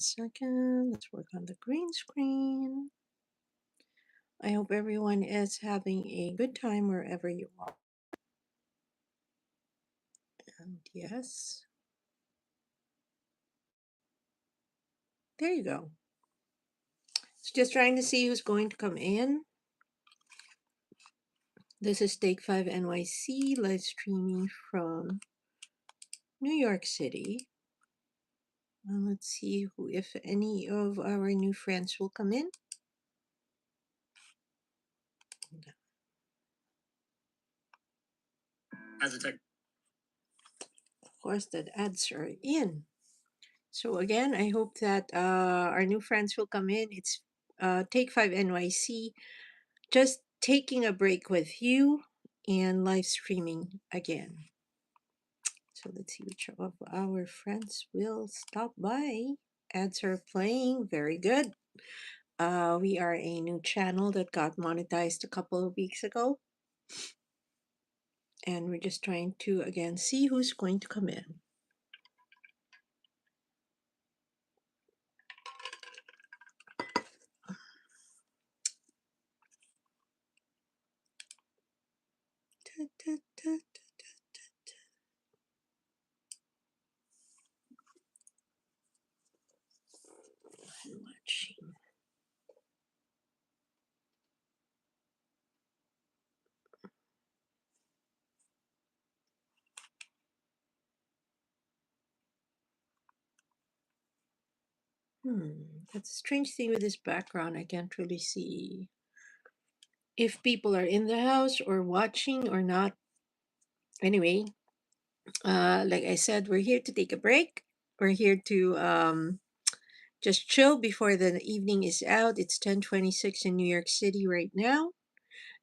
Second, let's work on the green screen. I hope everyone is having a good time wherever you are. And yes, there you go. So just trying to see who's going to come in. This is Take 5 NYC live streaming from New York City. Let's see who, if any of our new friends will come in. As a tech. Of course, that ads are in. So again, I hope that our new friends will come in. It's Take 5 NYC, just taking a break with you and live streaming again. So let's see which of our friends will stop by. Ads are playing. Very good. We are a new channel that got monetized a couple of weeks ago. And we're just trying to, again, see who's going to come in. I'm watching. That's a strange thing with this background. I can't really see if people are in the house or watching or not. Anyway, like I said, we're here to take a break. We're here to just chill before the evening is out. It's 10:26 in New York City right now.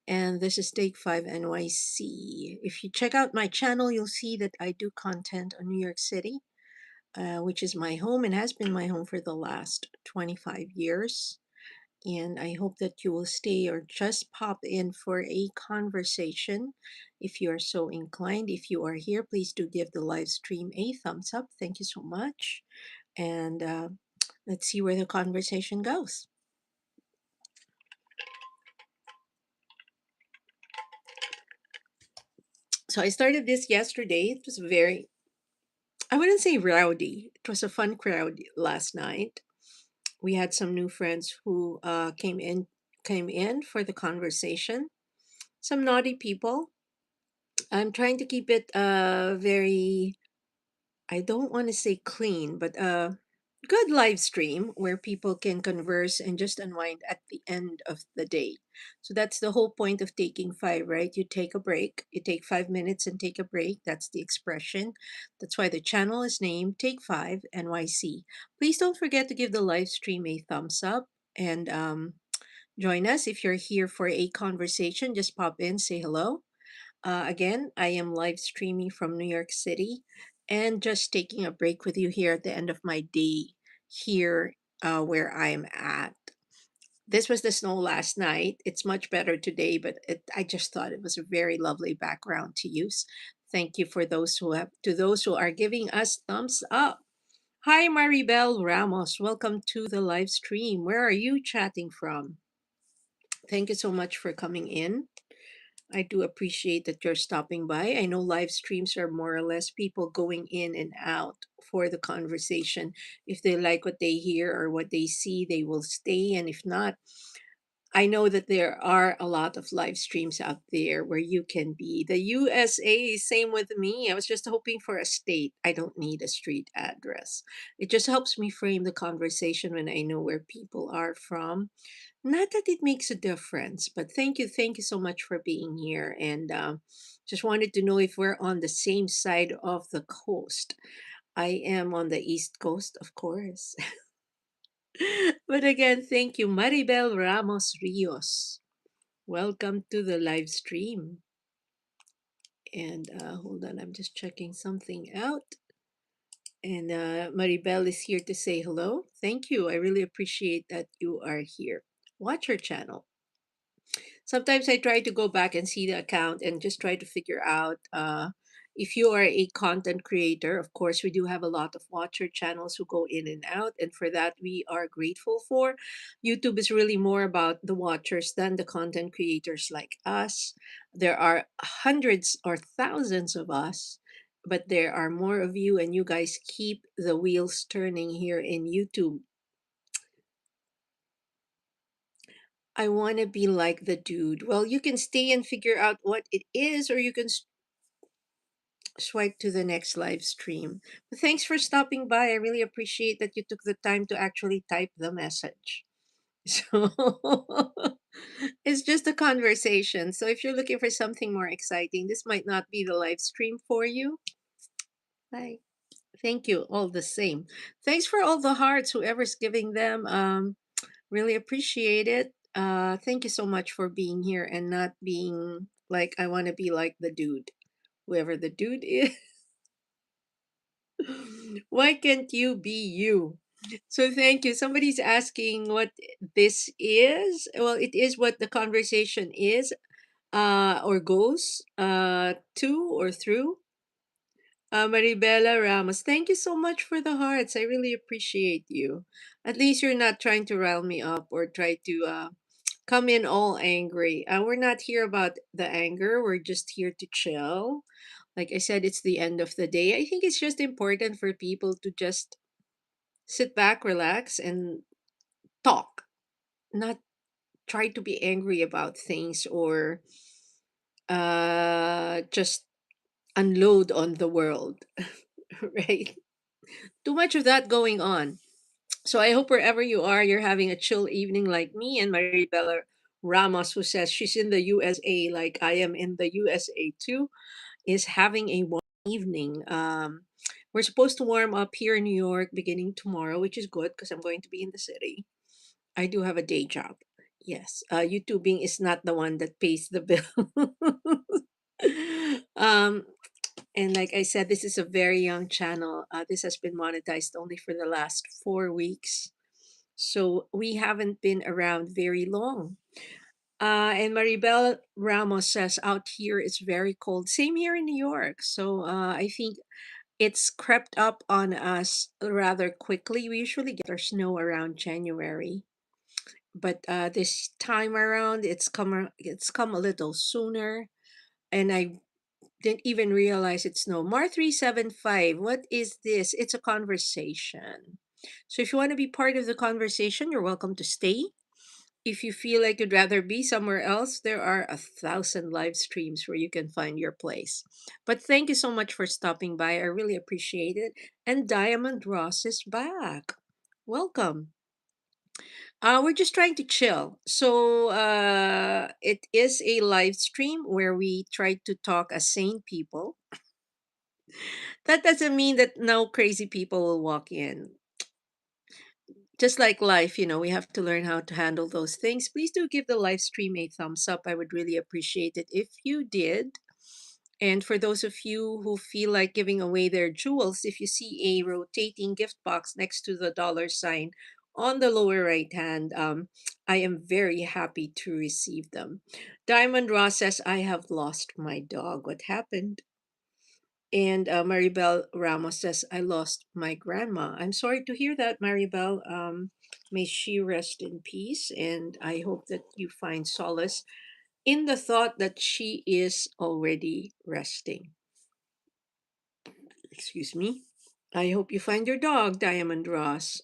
And this is Take 5 NYC. If you check out my channel, you'll see that I do content on New York City, which is my home and has been my home for the last 25 years. And I hope that you will stay or just pop in for a conversation if you are so inclined. If you are here, please do give the live stream a thumbs up. Thank you so much. And let's see where the conversation goes. So I started this yesterday. It was very, I wouldn't say rowdy. It was a fun crowd last night. We had some new friends who came in for the conversation. Some naughty people. I'm trying to keep it very, I don't want to say clean, but a good live stream where people can converse and just unwind at the end of the day. So that's the whole point of taking five, right? You take a break, you take 5 minutes and take a break. That's the expression. That's why the channel is named Take 5 NYC. Please don't forget to give the live stream a thumbs up and join us. If you're here for a conversation, just pop in, say hello. Again, I am live streaming from New York City and just taking a break with you here at the end of my day here where I'm at. This was the snow last night. It's much better today, but I just thought it was a very lovely background to use. Thank you for those who have to those who are giving us thumbs up. Hi, Maribel Ramos. Welcome to the live stream. Where are you chatting from? Thank you so much for coming in. I do appreciate that you're stopping by. I know live streams are more or less people going in and out for the conversation. If they like what they hear or what they see, they will stay. And if not, I know that there are a lot of live streams out there where you can be. The USA, same with me. I was just hoping for a state. I don't need a street address. It just helps me frame the conversation when I know where people are from. Not that it makes a difference, but thank you so much for being here. And just wanted to know if we're on the same side of the coast. I am on the East Coast, of course. But again, thank you, Maribel Ramos Rios. Welcome to the live stream. And hold on, I'm just checking something out. And Maribel is here to say hello. Thank you. I really appreciate that you are here. Watch her channel. Sometimes I try to go back and see the account and just try to figure out If you are a content creator, of course, we do have a lot of watcher channels who go in and out, and for that, we are grateful for. YouTube is really more about the watchers than the content creators like us. There are hundreds or thousands of us, but there are more of you, and you guys keep the wheels turning here in YouTube. I want to be like the dude. Well, you can stay and figure out what it is, or you can swipe to the next live stream. But thanks for stopping by. I really appreciate that you took the time to actually type the message. So it's just a conversation. So if you're looking for something more exciting, this might not be the live stream for you. Bye. Thank you all the same. Thanks for all the hearts, whoever's giving them. Really appreciate it. Thank you so much for being here and not being like, I want to be like the dude, whoever the dude is. Why can't you be you? So thank you. Somebody's asking what this is. Well, it is what the conversation is, or goes to or through. Maribela Ramos, thank you so much for the hearts. I really appreciate you. At least you're not trying to rile me up or try to come in all angry. We're not here about the anger. We're just here to chill. Like I said, it's the end of the day. I think it's just important for people to just sit back, relax, and talk, not try to be angry about things or just unload on the world, right? Too much of that going on. So I hope wherever you are, you're having a chill evening like me and Maribella Ramos, who says she's in the USA, like I am in the USA too, is having a warm evening. We're supposed to warm up here in New York beginning tomorrow, which is good because I'm going to be in the city. I do have a day job. Yes, YouTubing is not the one that pays the bill. um, and like I said, this is a very young channel. This has been monetized only for the last 4 weeks. So we haven't been around very long. And Maribel Ramos says out here it's very cold. Same here in New York. So I think it's crept up on us rather quickly. We usually get our snow around January, but this time around it's come a little sooner, and I didn't even realize it's snow. Mar 375, what is this? It's a conversation. So if you want to be part of the conversation, you're welcome to stay. If you feel like you'd rather be somewhere else, there are 1,000 live streams where you can find your place. But thank you so much for stopping by. I really appreciate it. And Diamond Ross is back. Welcome. We're just trying to chill. So it is a live stream where we try to talk as sane people. That doesn't mean that no crazy people will walk in. Just like life, we have to learn how to handle those things. Please do give the live stream a thumbs up. I would really appreciate it if you did. And for those of you who feel like giving away their jewels, if you see a rotating gift box next to the dollar sign on the lower right hand, I am very happy to receive them. Diamond Ross says, I have lost my dog. What happened? And Maribel Ramos says, I lost my grandma. I'm sorry to hear that, Maribel. May she rest in peace. And I hope that you find solace in the thought that she is already resting. Excuse me. I hope you find your dog, Diamond Ross.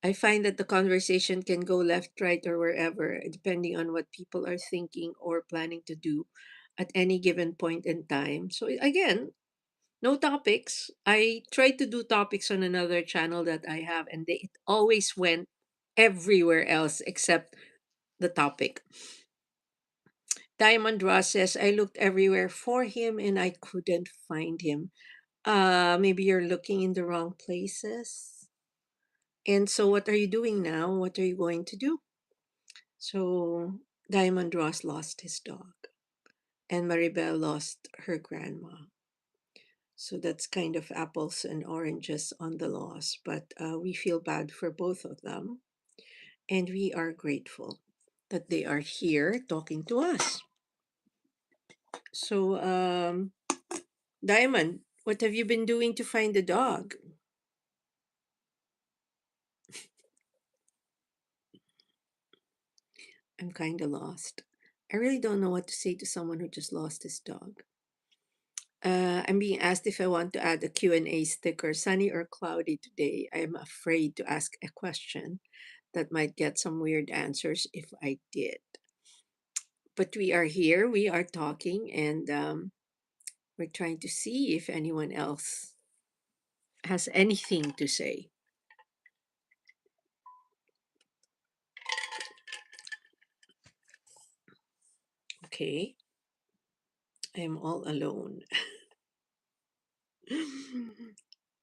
I find that the conversation can go left, right, or wherever, depending on what people are thinking or planning to do at any given point in time. So, again, no topics. I tried to do topics on another channel that I have, and it always went everywhere else except the topic. Diamond Ross says, I looked everywhere for him and I couldn't find him. Maybe you're looking in the wrong places. And so, what are you doing now? What are you going to do? So, Diamond Ross lost his dog, and Maribel lost her grandma. So that's kind of apples and oranges on the loss, but we feel bad for both of them, and we are grateful that they are here talking to us. So, Diamond, what have you been doing to find the dog? I'm kind of lost. I really don't know what to say to someone who just lost his dog. I'm being asked if I want to add a Q&A sticker, sunny or cloudy today. I am afraid to ask a question that might get some weird answers if I did. But we are here, we are talking, and we're trying to see if anyone else has anything to say. Okay, I am all alone.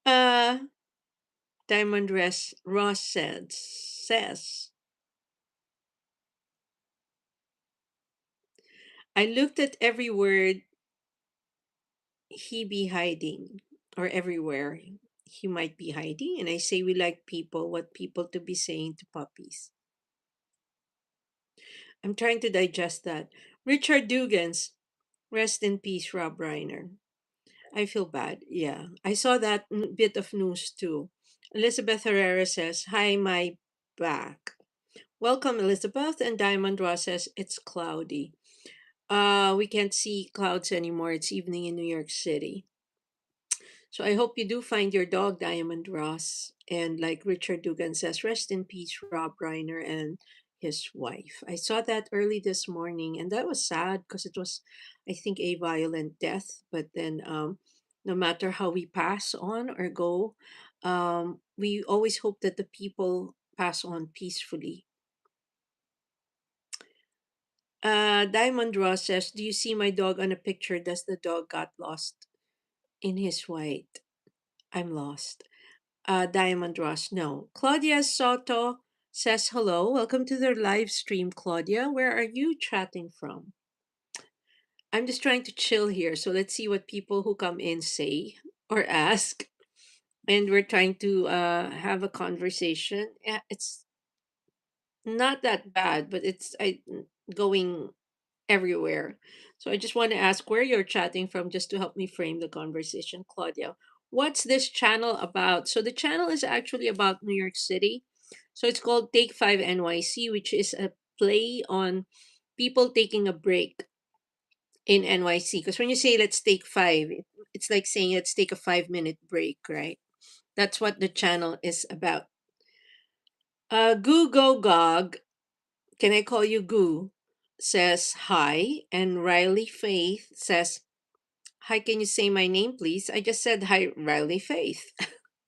uh, Ross says, I looked at every word he be hiding, or everywhere he might be hiding, and I say we like people, what people to be saying to puppies. I'm trying to digest that. Richard Dugan's, rest in peace, Rob Reiner. I feel bad. Yeah. I saw that bit of news too. Elizabeth Herrera says, hi, my back. Welcome, Elizabeth. And Diamond Ross says, it's cloudy. We can't see clouds anymore. It's evening in New York City. So I hope you do find your dog, Diamond Ross. And like Richard Dugan says, rest in peace, Rob Reiner and his wife. I saw that early this morning, and that was sad because it was, I think, a violent death. But then, no matter how we pass on or go, we always hope that the people pass on peacefully. Diamond Ross says, do you see my dog on a picture? Does the dog got lost in his white? I'm lost. Diamond Ross, no. Claudia Soto says hello. Welcome to the live stream, Claudia. Where are you chatting from? I'm just trying to chill here. So let's see what people who come in say or ask. And we're trying to have a conversation. Yeah, it's not that bad, but going everywhere. So I just want to ask where you're chatting from just to help me frame the conversation, Claudia. What's this channel about? So the channel is actually about New York City. So it's called Take Five NYC, which is a play on people taking a break in NYC. Because when you say let's take five, it's like saying let's take a 5 minute break, right? That's what the channel is about. Goo Go Gog, can I call you Goo? Says hi. And Riley Faith says, hi, can you say my name, please? I just said hi, Riley Faith.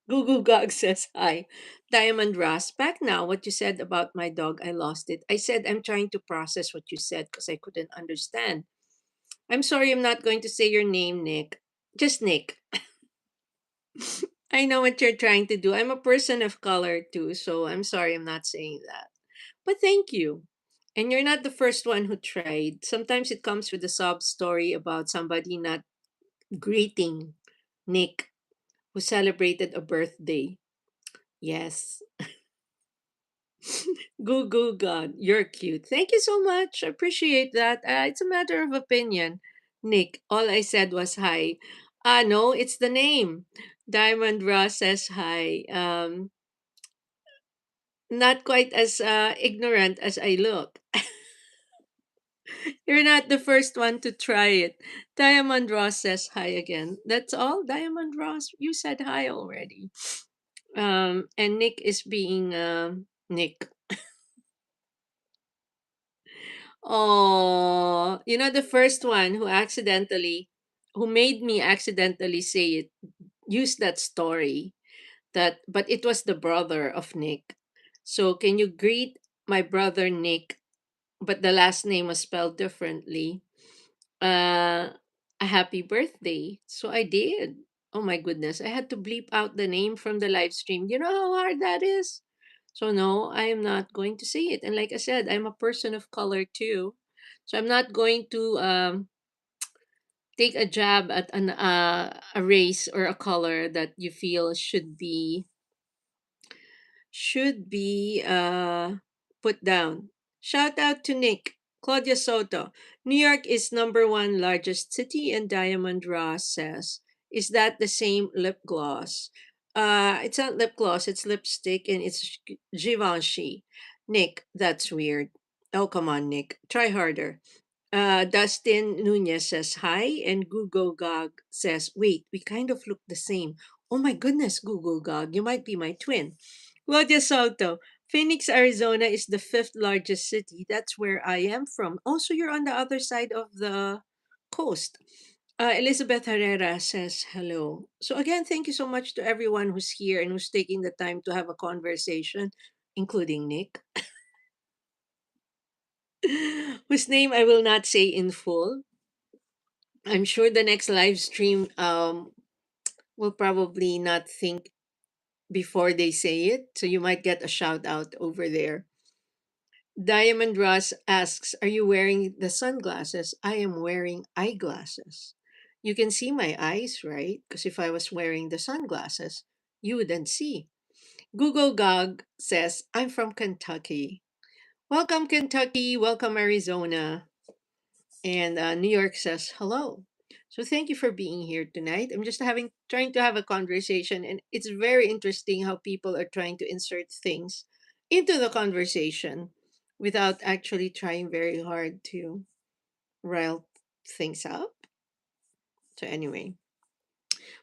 Google Gog says hi. Diamond Ross, back now. What you said about my dog, I lost it. I said I'm trying to process what you said because I couldn't understand. I'm sorry, I'm not going to say your name, Nick. Just Nick. I know what you're trying to do. I'm a person of color too, so I'm sorry I'm not saying that. But thank you. And you're not the first one who tried. Sometimes it comes with a sob story about somebody not greeting Nick, who celebrated a birthday. Yes. Goo goo God, you're cute. Thank you so much. I appreciate that. It's a matter of opinion. Nick, all I said was hi. No, it's the name. Diamond Ross says hi. Not quite as ignorant as I look. You're not the first one to try it. Diamond Ross says hi again. That's all, Diamond Ross. You said hi already. And Nick is being Nick. Oh, the first one who made me accidentally say it, use that story. But it was the brother of Nick. So can you greet my brother Nick, but the last name was spelled differently? uh a happy birthday. So I did. Oh my goodness. I had to bleep out the name from the live stream. You know how hard that is? So no, I am not going to say it. And like I said, I'm a person of color too. So I'm not going to take a jab at a race or a color that you feel should be put down. Shout out to Nick. Claudia Soto, New York is number one largest city, and Diamond Ross says, is that the same lip gloss? It's not lip gloss, it's lipstick, and it's Givenchy. Nick, that's weird. Oh, come on, Nick. Try harder. Dustin Nunez says hi, and Google Gog says, wait, we kind of look the same. Oh my goodness, Google Gog, you might be my twin. Claudia Soto, Phoenix, Arizona is the fifth largest city. That's where I am from. Also, you're on the other side of the coast. Elizabeth Herrera says hello. So, again, thank you so much to everyone who's here and who's taking the time to have a conversation, including Nick, whose name I will not say in full. I'm sure the next live stream will probably not think before they say it. So, you might get a shout out over there. Diamond Ross asks, are you wearing the sunglasses? I am wearing eyeglasses. You can see my eyes, right? Because if I was wearing the sunglasses, you wouldn't see. Google Gog says, I'm from Kentucky. Welcome, Kentucky. Welcome, Arizona. And New York says, hello. So thank you for being here tonight. I'm just trying to have a conversation, and it's very interesting how people are trying to insert things into the conversation without actually trying very hard to rile things up. So anyway,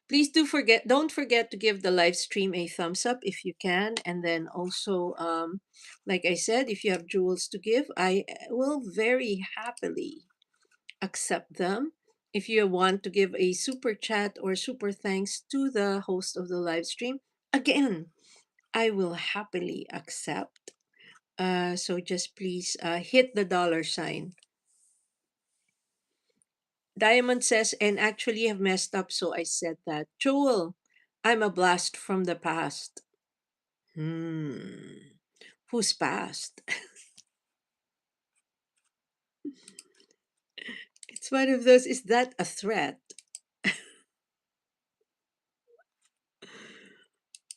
please don't forget to give the live stream a thumbs up if you can, and then also, like I said, if you have jewels to give, I will very happily accept them. If you want to give a super chat or super thanks to the host of the live stream, again, I will happily accept. So just please hit the dollar sign. Diamond says, and actually have messed up, so I said that. Joel, I'm a blast from the past. Hmm. Who's past? It's one of those. Is that a threat?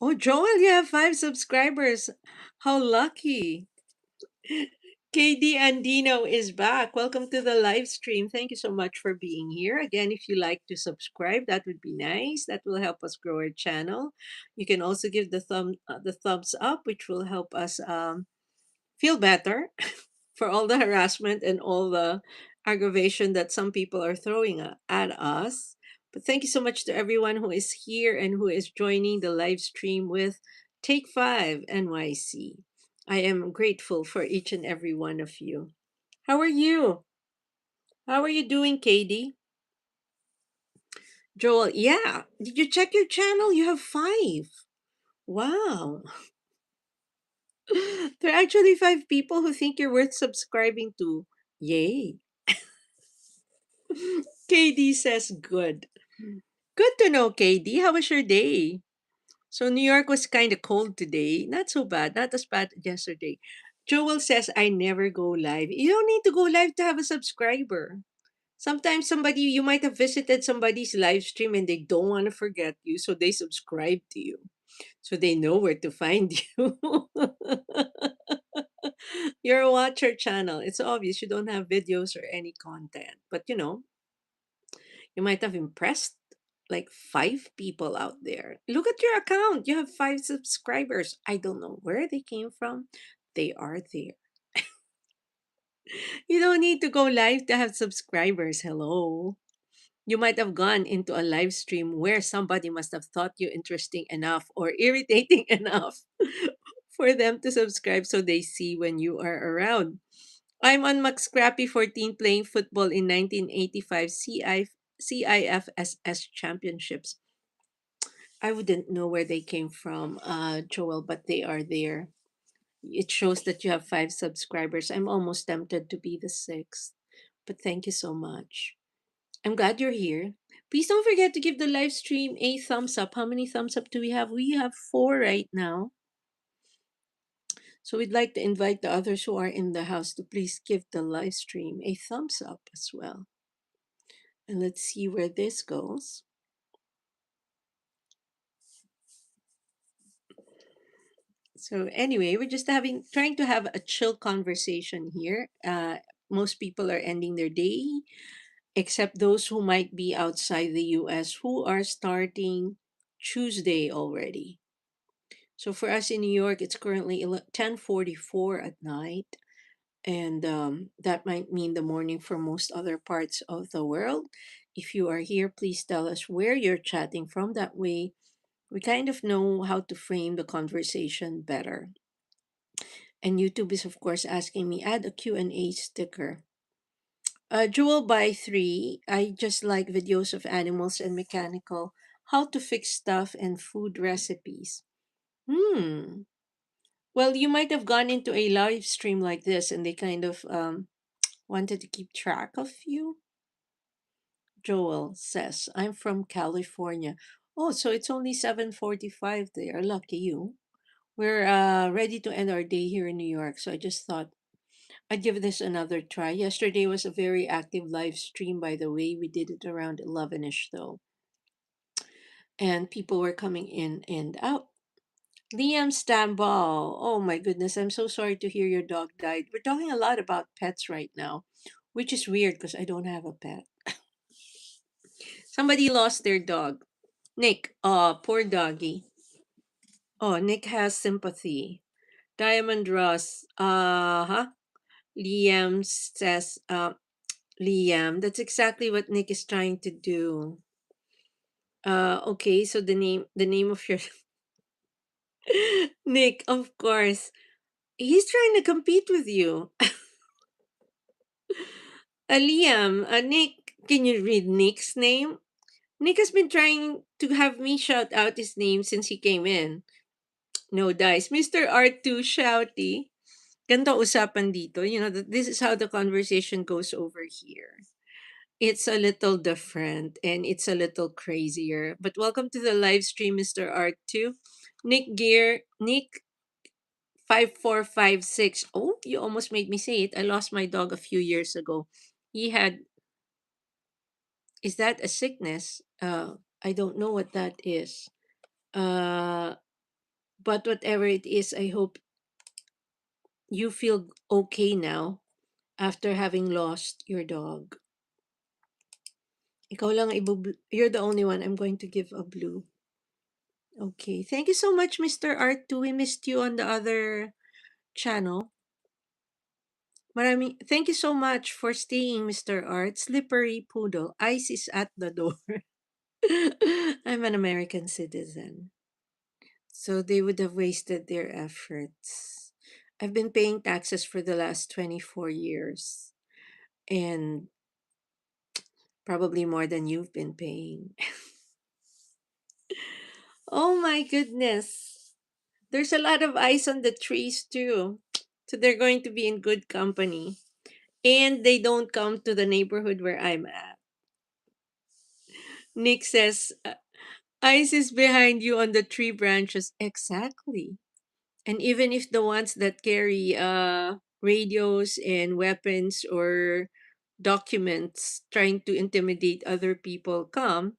Oh, Joel, you have 5 subscribers. How lucky. KD Andino is back. Welcome to the live stream. Thank you so much for being here. Again, if you like to subscribe, that would be nice. That will help us grow our channel. You can also give the thumbs up, which will help us feel better for all the harassment and all the aggravation that some people are throwing at us. But thank you so much to everyone who is here and who is joining the live stream with Take 5 NYC. I am grateful for each and every one of you. How are you? How are you doing, Katie? Joel, yeah. Did you check your channel? You have 5. Wow. There are actually 5 people who think you're worth subscribing to. Yay. KD says good. Good to know, KD. How was your day? So New York was kind of cold today. Not so bad. Not as bad as yesterday. Joel says I never go live. You don't need to go live to have a subscriber. Sometimes you might have visited somebody's live stream and they don't want to forget you, so they subscribe to you. So they know where to find you. You're a watcher channel. It's obvious you don't have videos or any content. But you might have impressed like 5 people out there. Look at your account. You have 5 subscribers. I don't know where they came from. They are there. You don't need to go live to have subscribers. Hello. You might have gone into a live stream where somebody must have thought you interesting enough or irritating enough for them to subscribe so they see when you are around. I'm on Max Scrappy 14 playing football in 1985 CIFSS Championships. I wouldn't know where they came from, Joel, but they are there. It shows that you have 5 subscribers. I'm almost tempted to be the sixth, but thank you so much. I'm glad you're here. Please don't forget to give the live stream a thumbs up. How many thumbs up do we have? We have 4 right now. So we'd like to invite the others who are in the house to please give the live stream a thumbs up as well. And let's see where this goes. So anyway, we're just trying to have a chill conversation here. most people are ending their day, except those who might be outside the US who are starting Tuesday already. So for us in New York, it's currently 10:44 at night, and that might mean the morning for most other parts of the world. If you are here, please tell us where you're chatting from. That way, we kind of know how to frame the conversation better. And YouTube is, of course, asking me add a Q&A sticker. Jewel by 3, I just like videos of animals and mechanical, how to fix stuff and food recipes. Hmm. Well, you might have gone into a live stream like this and they kind of wanted to keep track of you. Joel says, I'm from California. Oh, so it's only 7:45 there. Lucky you. We're ready to end our day here in New York, so I just thought I'd give this another try. Yesterday was a very active live stream, by the way. We did it around 11ish, though, and people were coming in and out. Liam Stamball. Oh my goodness, I'm so sorry to hear your dog died. We're talking a lot about pets right now, which is weird because I don't have a pet. Somebody lost their dog. Nick. Oh, poor doggy. Oh, Nick has sympathy. Diamond Ross. Uh-huh. Liam says, Liam, that's exactly what Nick is trying to do. Okay, so the name of your Nick, of course. He's trying to compete with you. Liam, Nick, can you read Nick's name? Nick has been trying to have me shout out his name since he came in. No dice. Mr. R2 Shouty. Ganito usapan dito. This is how the conversation goes over here. It's a little different and it's a little crazier. But welcome to the live stream, Mr. R2. Nick 5456. Oh, you almost made me say it. I lost my dog a few years ago. He had, is that a sickness? I don't know what that is. Uh, but whatever it is, I hope you feel okay now after having lost your dog. Ikaw lang you're the only one I'm going to give a blue. Okay. Thank you so much, Mr. Art. We missed you on the other channel. Thank you so much for staying, Mr. Art. Slippery poodle. Ice is at the door. I'm an American citizen. So they would have wasted their efforts. I've been paying taxes for the last 24 years and probably more than you've been paying. Oh my goodness. There's a lot of ice on the trees too. So they're going to be in good company. And they don't come to the neighborhood where I'm at. Nick says, ice is behind you on the tree branches. Exactly. And even if the ones that carry radios and weapons or documents trying to intimidate other people come,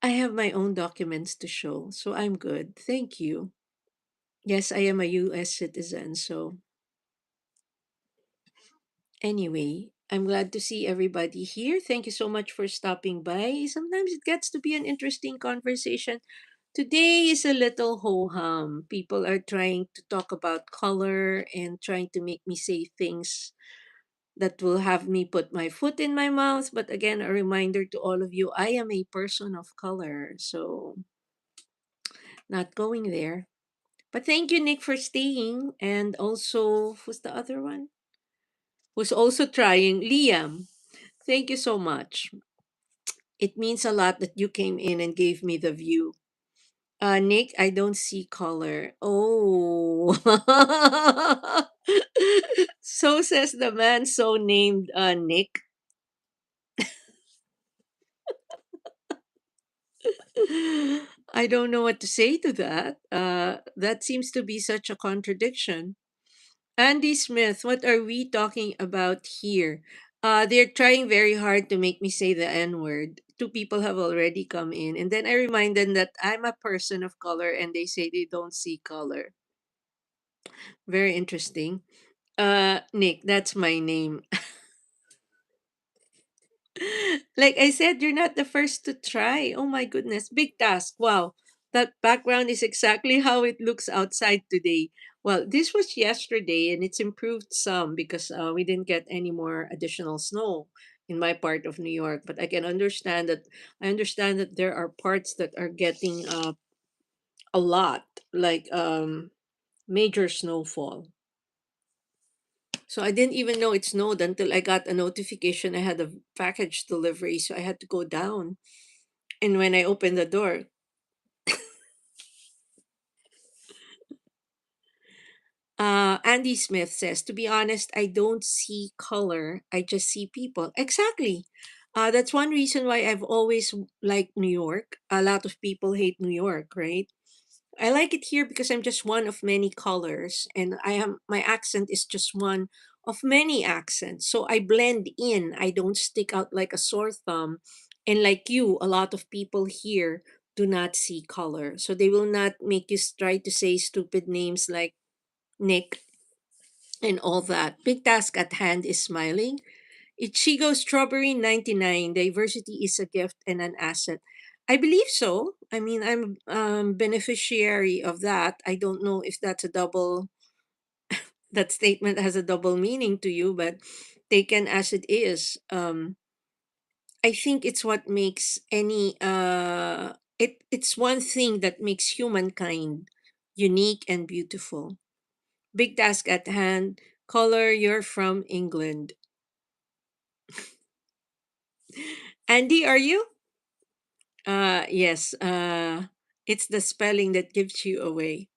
I have my own documents to show. So I'm good. Thank you. Yes, I am a US citizen. So anyway, I'm glad to see everybody here. Thank you so much for stopping by. Sometimes it gets to be an interesting conversation. Today is a little ho hum. People are trying to talk about color and trying to make me say things that will have me put my foot in my mouth. But again, a reminder to all of you I am a person of color. So, not going there. But thank you, Nick, for staying. And also, who's the other one? Who's also trying? Liam. Thank you so much. It means a lot that you came in and gave me the view. Nick, I don't see color. Oh. So says the man so named Nick. I don't know what to say to that. That seems to be such a contradiction. Andy Smith, what are we talking about here? They're trying very hard to make me say the N word. Two people have already come in, and then I remind them that I'm a person of color, and they say they don't see color. Very interesting. Nick, that's my name. Like I said, you're not the first to try. Oh my goodness. Big task. Wow. That background is exactly how it looks outside today. Well, this was yesterday and it's improved some because we didn't get any more additional snow in my part of New York. But I understand that there are parts that are getting a lot, like major snowfall. So I didn't even know it snowed until I got a notification I had a package delivery. So I had to go down. And when I opened the door, Andy Smith says, to be honest, I don't see color. I just see people. Exactly. That's one reason why I've always liked New York. A lot of people hate New York, right? I like it here because I'm just one of many colors, and my accent is just one of many accents. So I blend in. I don't stick out like a sore thumb. And like you, a lot of people here do not see color. So they will not make you try to say stupid names like Nick and all that. Big task at hand is smiling. Ichigo Strawberry 99. Diversity is a gift and an asset. I believe so. I mean, I'm beneficiary of that. I don't know if that statement has a double meaning to you, but taken as it is, I think it's what makes it's one thing that makes humankind unique and beautiful. Big task at hand. Color, you're from England. Andy, are you? Yes. It's the spelling that gives you away.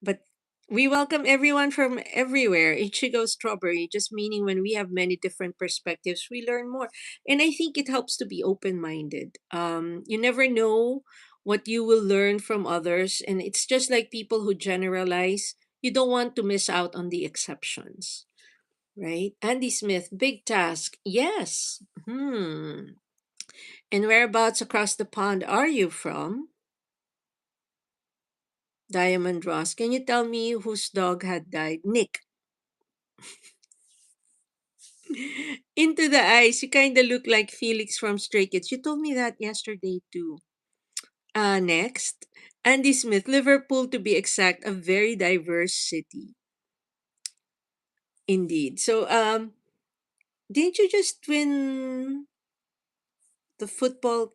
But we welcome everyone from everywhere. Ichigo Strawberry, just meaning when we have many different perspectives, we learn more. And I think it helps to be open minded. You never know what you will learn from others. And it's just like people who generalize, you don't want to miss out on the exceptions, right? Andy Smith, big task. Yes. And whereabouts across the pond are you from? Diamond Ross. Can you tell me whose dog had died? Nick. Into the eyes. You kind of look like Felix from Stray Kids. You told me that yesterday too. Next. Andy Smith. Liverpool, to be exact, a very diverse city. Indeed. So, didn't you just win the football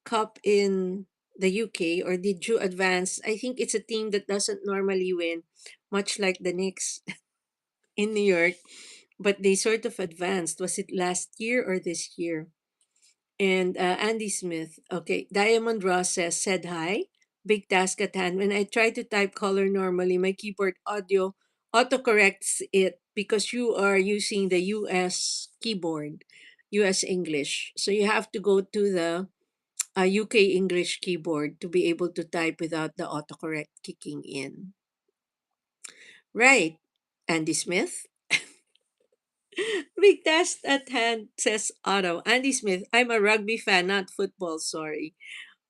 cup in the UK, or did you advance? I think it's a team that doesn't normally win, much like the Knicks in New York, but they sort of advanced. Was it last year or this year? And Andy Smith, okay, Diamond Ross said hi. Big task at hand. When I try to type color normally, my keyboard audio autocorrects it because you are using the US keyboard, US English. So you have to go to the UK English keyboard to be able to type without the autocorrect kicking in. Right, Andy Smith. Big task at hand, says Otto. Andy Smith, I'm a rugby fan, not football, sorry.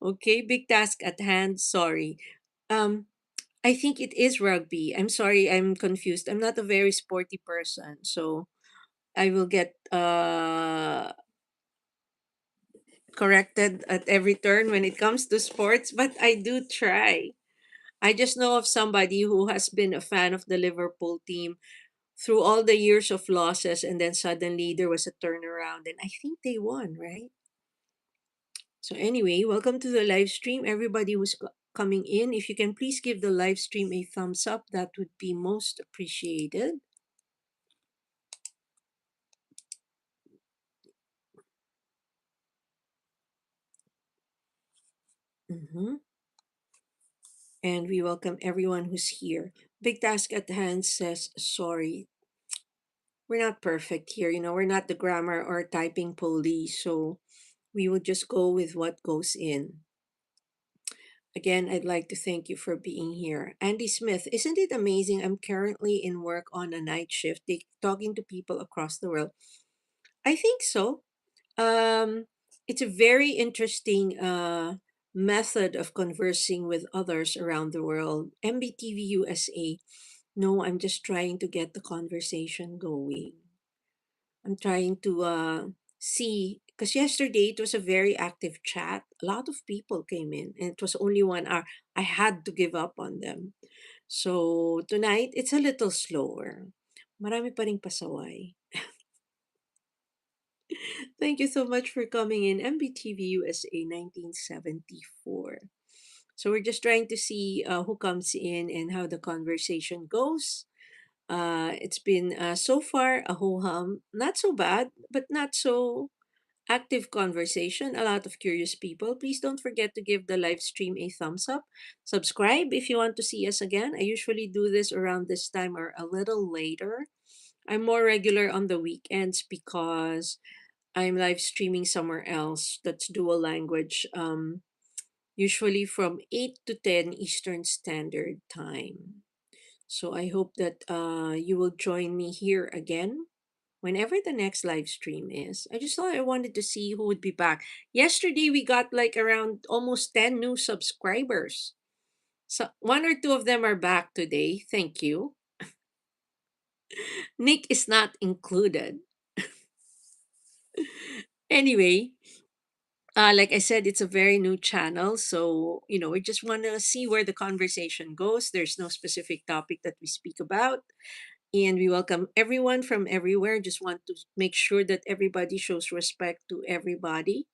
Okay, big task at hand, sorry. Um, I think it is rugby. I'm sorry, I'm confused. I'm not a very sporty person, so I will get corrected at every turn when it comes to sports, but I do try. I just know of somebody who has been a fan of the Liverpool team through all the years of losses, and then suddenly there was a turnaround, and I think they won, right? So anyway, welcome to the live stream. Everybody who's coming in, if you can please give the live stream a thumbs up, that would be most appreciated. hmm And we welcome everyone who's here. Big task at hand says sorry. We're not perfect here, we're not the grammar or typing police, so we will just go with what goes in. Again, I'd like to thank you for being here. Andy Smith, isn't it amazing? I'm currently in work on a night shift, talking to people across the world. I think so. Um, it's a very interesting method of conversing with others around the world. MBTV USA. No, I'm just trying to get the conversation going. I'm trying to see, because yesterday it was a very active chat. A lot of people came in, and it was only 1 hour. I had to give up on them. So tonight it's a little slower. Marami pa ring pasaway. Thank you so much for coming in, MBTV USA 1974. So we're just trying to see who comes in and how the conversation goes. It's been so far a ho hum, not so bad, but not so active conversation. A lot of curious people. Please don't forget to give the live stream a thumbs up. Subscribe if you want to see us again. I usually do this around this time or a little later. I'm more regular on the weekends because I'm live streaming somewhere else that's dual language, usually from 8 to 10 Eastern Standard Time. So I hope that you will join me here again whenever the next live stream is. I just thought I wanted to see who would be back. Yesterday, we got like around almost 10 new subscribers. So one or two of them are back today. Thank you. Nick is not included. Anyway, like I said, it's a very new channel. So, we just want to see where the conversation goes. There's no specific topic that we speak about. And we welcome everyone from everywhere. Just want to make sure that everybody shows respect to everybody.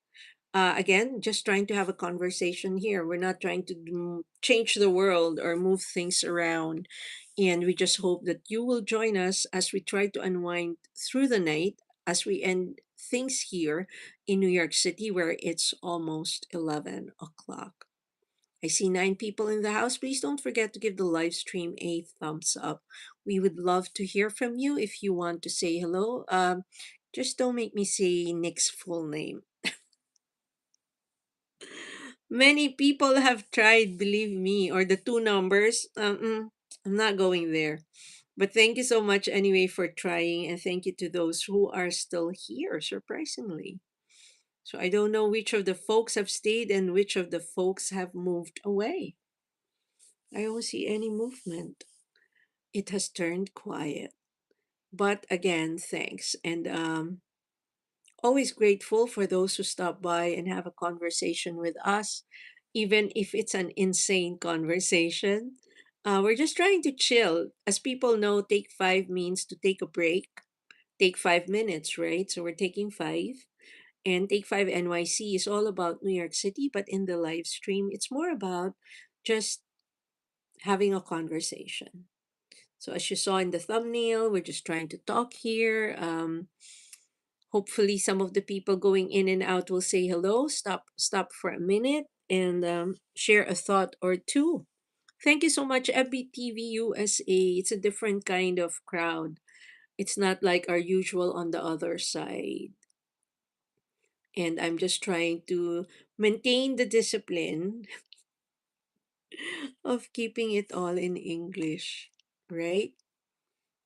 Again, just trying to have a conversation here. We're not trying to change the world or move things around. And we just hope that you will join us as we try to unwind through the night as we end things here in New York City, where it's almost 11 o'clock. I see 9 people in the house. Please don't forget to give the live stream a thumbs up. We would love to hear from you if you want to say hello. Just don't make me say Nick's full name. Many people have tried, believe me, or the two numbers. I'm not going there. But thank you so much anyway for trying, and thank you to those who are still here, surprisingly. So I don't know which of the folks have stayed and which of the folks have moved away. I don't see any movement. It has turned quiet. But again, thanks. And always grateful for those who stop by and have a conversation with us, even if it's an insane conversation. We're just trying to chill. As people know, take five means to take a break, take 5 minutes, right? So we're taking five. And Take Five NYC is all about New York City, but in the live stream, it's more about just having a conversation. So as you saw in the thumbnail, we're just trying to talk here. Hopefully, some of the people going in and out will say hello. Stop for a minute and share a thought or two. Thank you so much, FBTV USA. It's a different kind of crowd. It's not like our usual on the other side. And I'm just trying to maintain the discipline of keeping it all in English, right?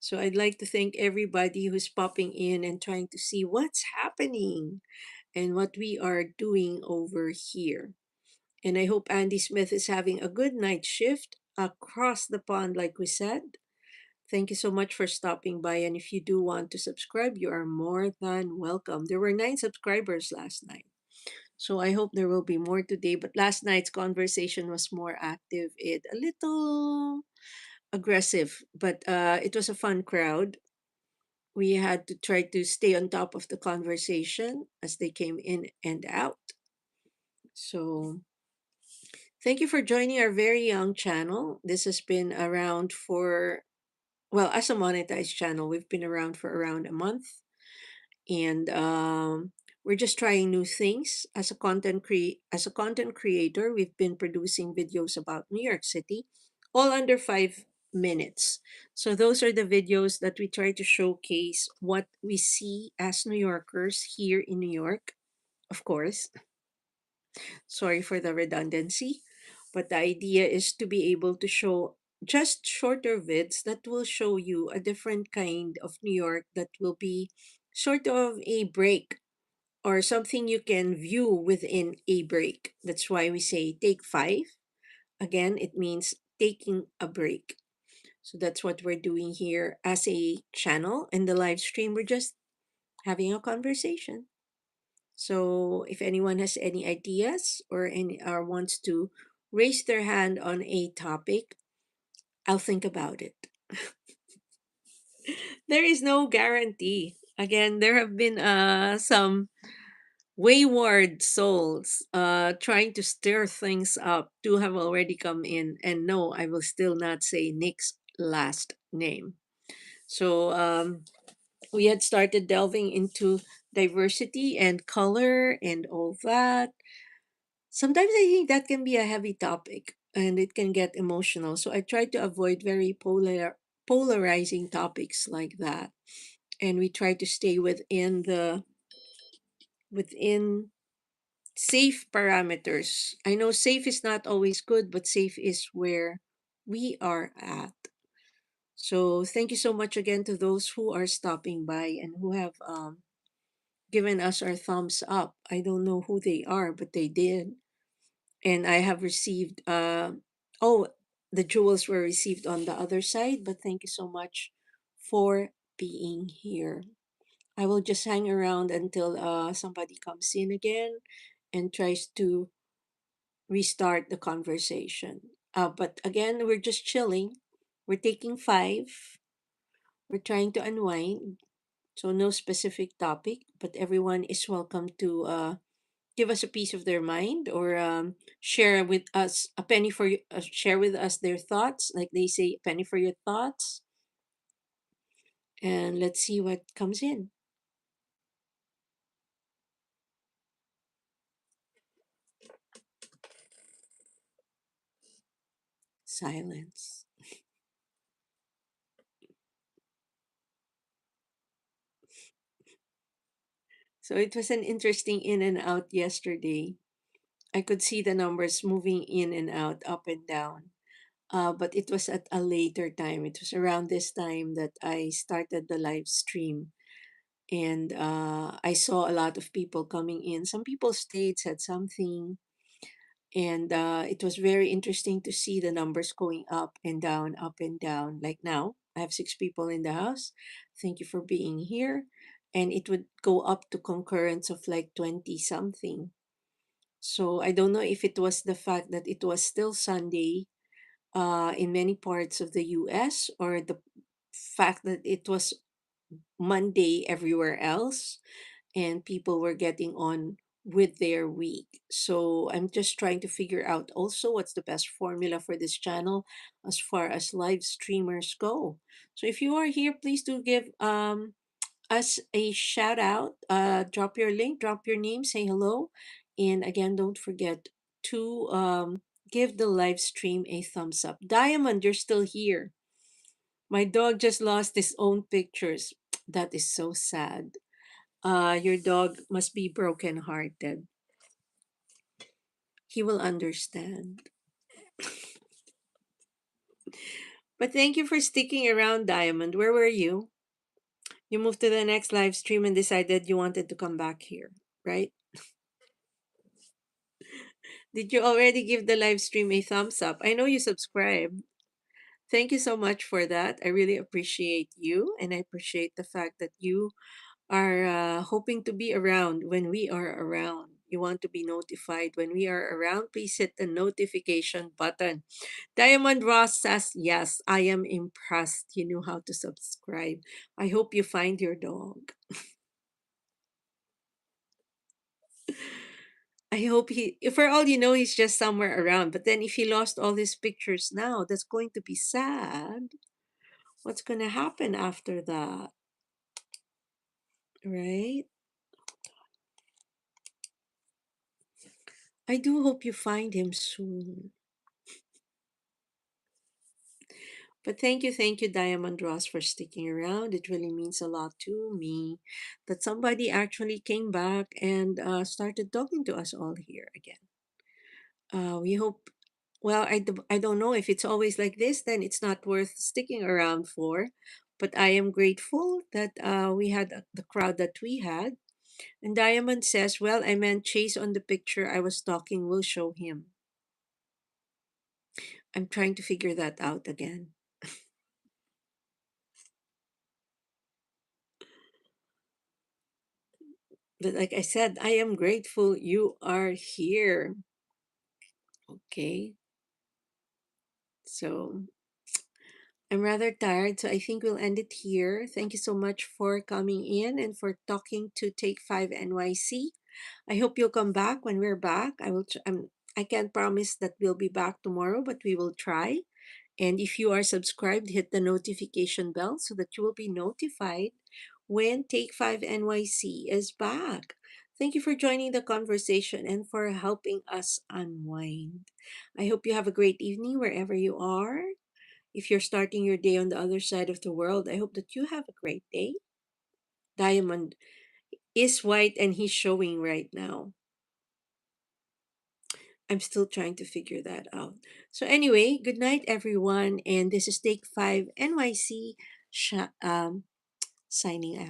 So I'd like to thank everybody who's popping in and trying to see what's happening and what we are doing over here. And I hope Andy Smith is having a good night shift across the pond, like we said. Thank you so much for stopping by. And if you do want to subscribe, you are more than welcome. There were 9 subscribers last night. So I hope there will be more today. But last night's conversation was more active, it a little aggressive, but it was a fun crowd. We had to try to stay on top of the conversation as they came in and out. So, thank you for joining our very young channel. This has been around for, well, as a monetized channel, we've been around for around a month. And we're just trying new things as a content creator. We've been producing videos about New York City, all under 5 minutes. So those are the videos that we try to showcase what we see as New Yorkers here in New York. Of course, sorry for the redundancy, but the idea is to be able to show just shorter vids that will show you a different kind of New York that will be sort of a break or something you can view within a break. That's why we say take five. Again, it means taking a break. So that's what we're doing here as a channel. In the live stream, we're just having a conversation. So if anyone has any ideas or any or wants to raise their hand on a topic, I'll think about it. There is no guarantee. Again, there have been some wayward souls trying to stir things up to have already come in. And no, I will still not say Nick's last name. So we had started delving into diversity and color and all that. Sometimes I think that can be a heavy topic and it can get emotional. So I try to avoid very polarizing topics like that. And we try to stay within safe parameters. I know safe is not always good, but safe is where we are at. So thank you so much again to those who are stopping by and who have given us our thumbs up. I don't know who they are, but they did. And I have received, oh, the jewels were received on the other side, but thank you so much for being here. I will just hang around until somebody comes in again and tries to restart the conversation. But again, we're just chilling. We're taking five. We're trying to unwind. So, no specific topic, but everyone is welcome to give us a piece of their mind or share with us a penny for you, share with us their thoughts. Like they say, a penny for your thoughts. And let's see what comes in. Silence. So, it was an interesting in and out yesterday. I could see the numbers moving in and out, up and down. But it was at a later time. It was around this time that I started the live stream. And I saw a lot of people coming in. Some people stayed, said something. And it was very interesting to see the numbers going up and down, up and down. Like now, I have six people in the house. Thank you for being here. And it would go up to concurrence of like 20 something. So I don't know if it was the fact that it was still Sunday in many parts of the US or the fact that it was Monday everywhere else and people were getting on with their week. So I'm just trying to figure out also what's the best formula for this channel as far as live streamers go. So if you are here, please do give us a shout out. Drop your link, drop your name, say hello. And again, don't forget to give the live stream a thumbs up. Diamond, you're still here. My dog just lost his own pictures. That is so sad. Your dog must be brokenhearted. He will understand. But thank you for sticking around, Diamond. Where were you? You moved to the next live stream and decided you wanted to come back here, right? Did you already give the live stream a thumbs up? I know you subscribed. Thank you so much for that. I really appreciate you, and I appreciate the fact that you are hoping to be around when we are around. You want to be notified when we are around. Please hit the notification button. Diamond Ross says, yes, I am impressed. You knew how to subscribe. I hope you find your dog. I hope if for all you know, he's just somewhere around. But then if he lost all his pictures now, that's going to be sad. What's going to happen after that? Right? I do hope you find him soon. But thank you, Diamond Ross, for sticking around. It really means a lot to me that somebody actually came back and started talking to us all here again. We hope, well, I don't know if it's always like this, then it's not worth sticking around for. But I am grateful that we had the crowd that we had. And Diamond says, well, I meant Chase on the picture I was talking will show him. I'm trying to figure that out again. But like I said, I am grateful you are here. Okay. So I'm rather tired, so I think we'll end it here. Thank you so much for coming in and for talking to Take Five NYC. I hope you'll come back when we're back. I can't promise that we'll be back tomorrow, but we will try. And if you are subscribed, hit the notification bell so that you will be notified when Take 5 NYC is back. Thank you for joining the conversation and for helping us unwind. I hope you have a great evening wherever you are. If you're starting your day on the other side of the world, I hope that you have a great day. Diamond is white and he's showing right now. I'm still trying to figure that out. So anyway, good night everyone, and this is Take 5 NYC signing out.